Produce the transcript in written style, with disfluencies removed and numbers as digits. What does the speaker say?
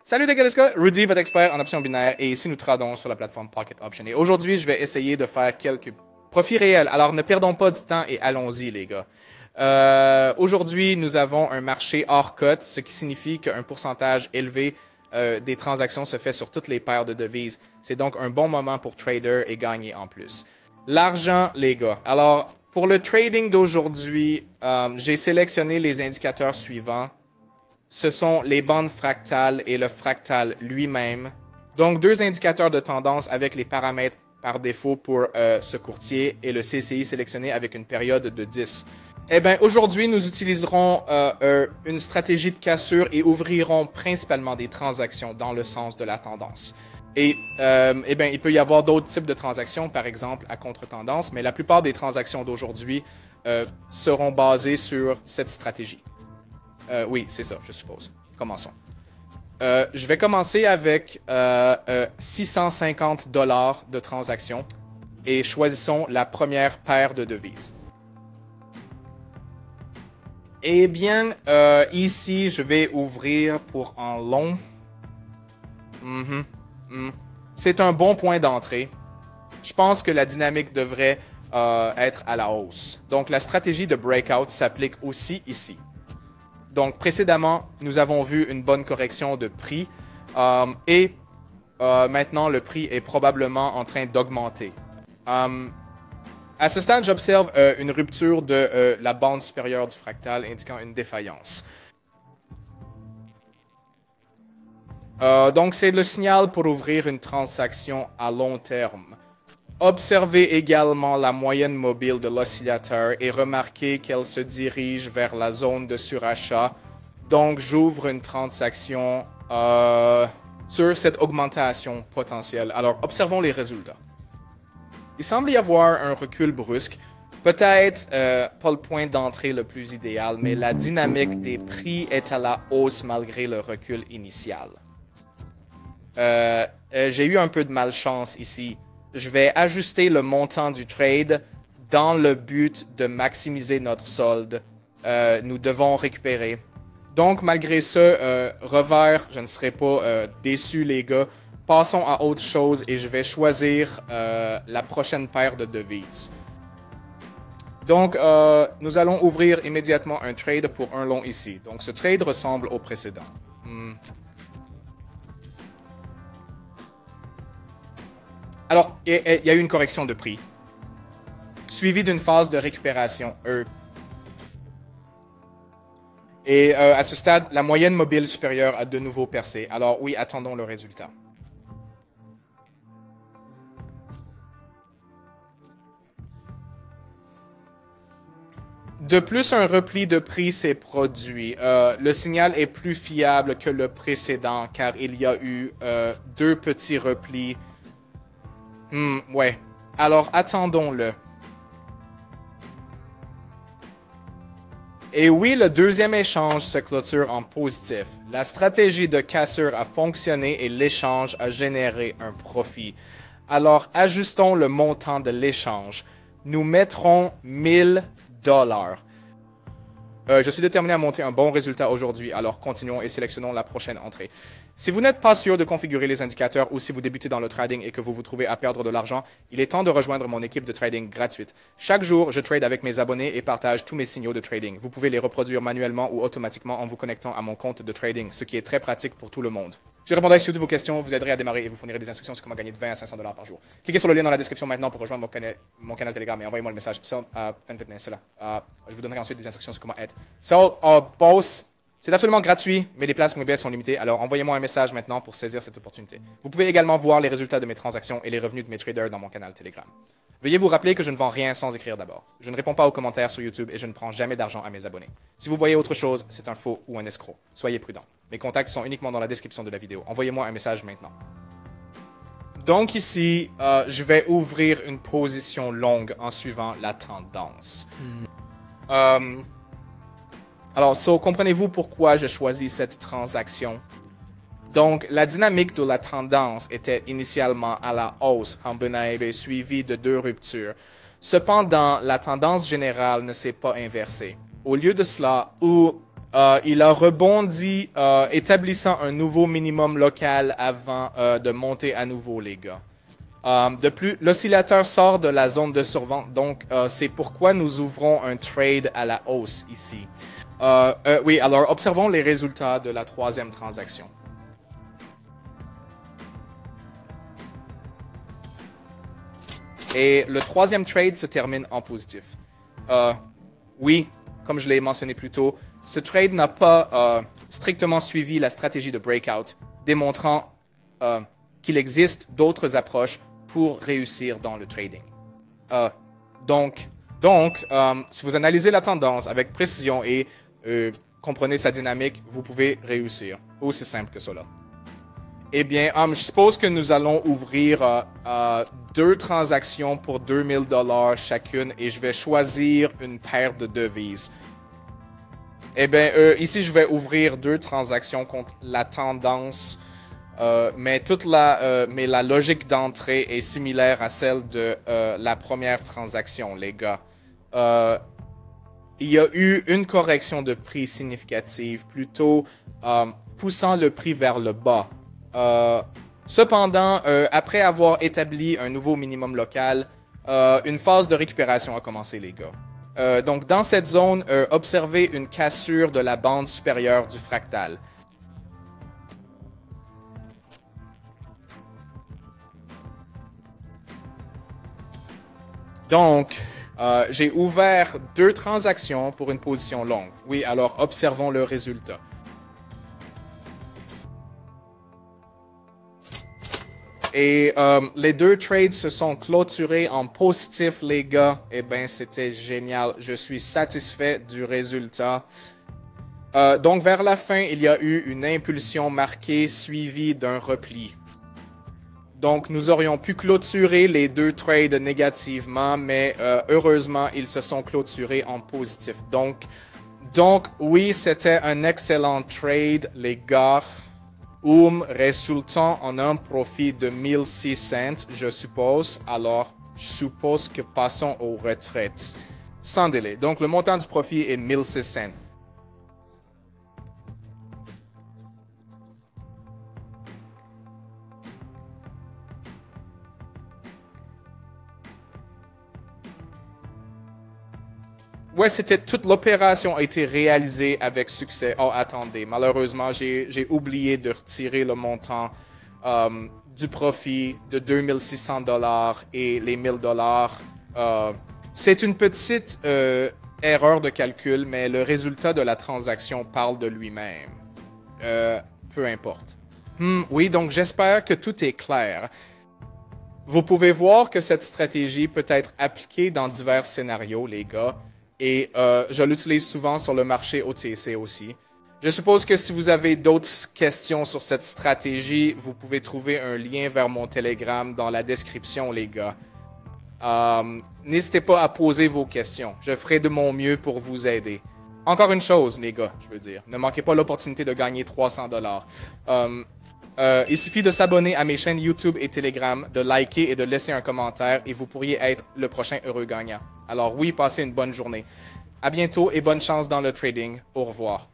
Salut les gars, Rudy, votre expert en options binaires, et ici nous tradons sur la plateforme Pocket Option. Et aujourd'hui, je vais essayer de faire quelques profits réels. Alors ne perdons pas du temps et allons-y les gars. Aujourd'hui, nous avons un marché hors cote, ce qui signifie qu'un pourcentage élevé des transactions se fait sur toutes les paires de devises. C'est donc un bon moment pour trader et gagner en plus. L'argent, les gars. Alors, pour le trading d'aujourd'hui, j'ai sélectionné les indicateurs suivants. Ce sont les bandes fractales et le fractal lui-même. Donc, deux indicateurs de tendance avec les paramètres par défaut pour ce courtier et le CCI sélectionné avec une période de 10. Eh bien, aujourd'hui, nous utiliserons une stratégie de cassure et ouvrirons principalement des transactions dans le sens de la tendance. Et eh bien, il peut y avoir d'autres types de transactions, par exemple à contre-tendance, mais la plupart des transactions d'aujourd'hui seront basées sur cette stratégie. Oui, c'est ça, je suppose. Commençons. Je vais commencer avec 650 $ de transaction et choisissons la première paire de devises. Eh bien, ici, je vais ouvrir pour en long. C'est un bon point d'entrée. Je pense que la dynamique devrait être à la hausse. Donc, la stratégie de breakout s'applique aussi ici. Donc, précédemment, nous avons vu une bonne correction de prix et maintenant, le prix est probablement en train d'augmenter. À ce stade, j'observe une rupture de la bande supérieure du fractal indiquant une défaillance. Donc, c'est le signal pour ouvrir une transaction à long terme. Observez également la moyenne mobile de l'oscillateur et remarquez qu'elle se dirige vers la zone de surachat. Donc, j'ouvre une transaction sur cette augmentation potentielle. Alors, observons les résultats. Il semble y avoir un recul brusque. Peut-être pas le point d'entrée le plus idéal, mais la dynamique des prix est à la hausse malgré le recul initial. J'ai eu un peu de malchance ici. Je vais ajuster le montant du trade dans le but de maximiser notre solde. Nous devons récupérer. Donc, malgré ce revers, je ne serai pas déçu, les gars. Passons à autre chose et je vais choisir la prochaine paire de devises. Donc, nous allons ouvrir immédiatement un trade pour un long ici. Donc, ce trade ressemble au précédent. Alors, il y a eu une correction de prix, suivie d'une phase de récupération, Et à ce stade, la moyenne mobile supérieure a de nouveau percé. Alors oui, attendons le résultat. De plus, un repli de prix s'est produit. Le signal est plus fiable que le précédent, car il y a eu deux petits replis. Ouais. Alors, attendons-le. Et oui, le deuxième échange se clôture en positif. La stratégie de cassure a fonctionné et l'échange a généré un profit. Alors, ajustons le montant de l'échange. Nous mettrons 1000 $. Je suis déterminé à monter un bon résultat aujourd'hui, alors continuons et sélectionnons la prochaine entrée. Si vous n'êtes pas sûr de configurer les indicateurs ou si vous débutez dans le trading et que vous vous trouvez à perdre de l'argent, il est temps de rejoindre mon équipe de trading gratuite. Chaque jour, je trade avec mes abonnés et partage tous mes signaux de trading. Vous pouvez les reproduire manuellement ou automatiquement en vous connectant à mon compte de trading, ce qui est très pratique pour tout le monde. Je répondrai sur toutes vos questions, vous aiderai à démarrer et vous fournirai des instructions sur comment gagner de 20 à 500 $ par jour. Cliquez sur le lien dans la description maintenant pour rejoindre mon canal Telegram et envoyez-moi le message. Je vous donnerai ensuite des instructions sur comment être. Boss, c'est absolument gratuit, mais les places mobiles sont limitées, alors envoyez-moi un message maintenant pour saisir cette opportunité. Vous pouvez également voir les résultats de mes transactions et les revenus de mes traders dans mon canal Telegram. Veuillez vous rappeler que je ne vends rien sans écrire d'abord. Je ne réponds pas aux commentaires sur YouTube et je ne prends jamais d'argent à mes abonnés. Si vous voyez autre chose, c'est un faux ou un escroc. Soyez prudent. Mes contacts sont uniquement dans la description de la vidéo. Envoyez-moi un message maintenant. Donc ici, je vais ouvrir une position longue en suivant la tendance. Alors, comprenez-vous pourquoi je choisis cette transaction? Donc, la dynamique de la tendance était initialement à la hausse en Benaebe, suivie de deux ruptures. Cependant, la tendance générale ne s'est pas inversée. Au lieu de cela, Il a rebondi, établissant un nouveau minimum local avant de monter à nouveau, les gars. De plus, l'oscillateur sort de la zone de survente, donc c'est pourquoi nous ouvrons un trade à la hausse ici. Oui, alors observons les résultats de la troisième transaction. Et le troisième trade se termine en positif. Oui, comme je l'ai mentionné plus tôt, ce trade n'a pas strictement suivi la stratégie de breakout, démontrant qu'il existe d'autres approches pour réussir dans le trading. Donc, si vous analysez la tendance avec précision et comprenez sa dynamique, vous pouvez réussir. Aussi simple que cela. Eh bien, je suppose que nous allons ouvrir deux transactions pour 2000 $ chacune et je vais choisir une paire de devises. Eh bien, ici, je vais ouvrir deux transactions contre la tendance, mais la logique d'entrée est similaire à celle de la première transaction, les gars. Il y a eu une correction de prix significative, plutôt poussant le prix vers le bas. Cependant, après avoir établi un nouveau minimum local, une phase de récupération a commencé, les gars. Donc, dans cette zone, observez une cassure de la bande supérieure du fractal. Donc, j'ai ouvert deux transactions pour une position longue. Oui, alors observons le résultat. Et les deux trades se sont clôturés en positif, les gars. Eh bien, c'était génial. Je suis satisfait du résultat. Donc, vers la fin, il y a eu une impulsion marquée suivie d'un repli. Donc, nous aurions pu clôturer les deux trades négativement, mais heureusement, ils se sont clôturés en positif. Donc oui, c'était un excellent trade, les gars. Résultant en un profit de 1600, je suppose. Alors, je suppose que passons aux retraites. Sans délai. Donc, le montant du profit est 1600. Ouais, toute l'opération a été réalisée avec succès. Oh, attendez, malheureusement, j'ai oublié de retirer le montant du profit de 2600 $ et les 1000 $. C'est une petite erreur de calcul, mais le résultat de la transaction parle de lui-même. Peu importe. Oui, donc j'espère que tout est clair. Vous pouvez voir que cette stratégie peut être appliquée dans divers scénarios, les gars. Et je l'utilise souvent sur le marché OTC aussi. Je suppose que si vous avez d'autres questions sur cette stratégie, vous pouvez trouver un lien vers mon Telegram dans la description, les gars. N'hésitez pas à poser vos questions. Je ferai de mon mieux pour vous aider. Encore une chose, les gars, je veux dire. Ne manquez pas l'opportunité de gagner 300 $. Il suffit de s'abonner à mes chaînes YouTube et Telegram, de liker et de laisser un commentaire et vous pourriez être le prochain heureux gagnant. Alors oui, passez une bonne journée. À bientôt et bonne chance dans le trading. Au revoir.